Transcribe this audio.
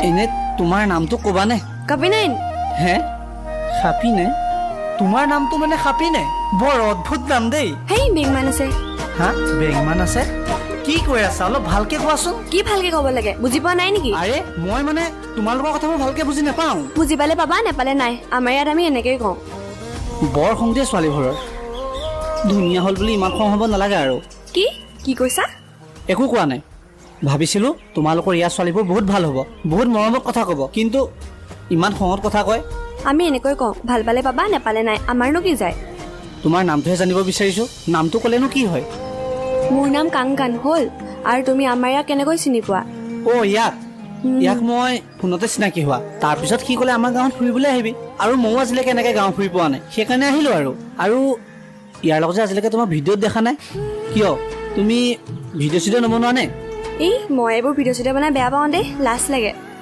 এনে তোমাৰ নামটো ক'বানে? কাপিনাইন। হে সাপিনে? তোমাৰ নামটো মানে সাপিনে? বৰ অদ্ভুত নাম দেই। হেই বেংমান আছে। হা বেংমান আছে? কি কৈ আছা অলপ ভালকে কোৱাচোন। কি ভালকে ক'ব লাগে বুজি পোৱা নাই নেকি? আৰে মই মানে তোমালোকৰ কথাবোৰ ভালকে বুজি নাপাওঁ। বুজি পালে পাবা নেপালে নাই। আমাৰ ইয়াত আমি এনেকেই কওঁ। বৰ খং দিয়ে ছোৱালীবোৰৰ। ধুনীয়া হ'ল বুলি ইমান খং হ'ব নালাগে আৰু। কি কি কৈছা? একো কোৱা নাই। ভাবিছিলোঁ তোমালোকৰ ইয়াৰ ছোৱালীবোৰ বহুত ভাল হ'ব, বহুত মৰমত কথা ক'ব, কিন্তু ইমান খঙত কথা কয়। আমি এনেকৈ কওঁ ভাল পালে পাবা নেপালে নাই আমাৰনো কি যায়। তোমাৰ নামটোহে জানিব বিচাৰিছোঁ। নামটো ক'লেনো কি হয়? মোৰ নাম কাংকান হ'ল। আৰু তুমি আমাৰ ইয়াক কেনেকৈ চিনি পোৱা? অ' ইয়াক মই ফোনতে চিনাকি হোৱা। তাৰপিছত সি ক'লে আমাৰ গাঁৱত ফুৰিবলৈ আহিবি, আৰু ময়ো আজিলৈকে এনেকৈ গাঁও ফুৰি পোৱা নাই, সেইকাৰণে আহিলোঁ আৰু ইয়াৰ লগত যে আজিলৈকে তোমাৰ ভিডিঅ'ত দেখা নাই কিয়? তুমি ভিডিঅ' চিডিঅ' নবনোৱা নে? এই মই এইবোৰ ভিডিঅ' চিডিঅ' বনাই বেয়া পাওঁ দেই, লাজ লাগে।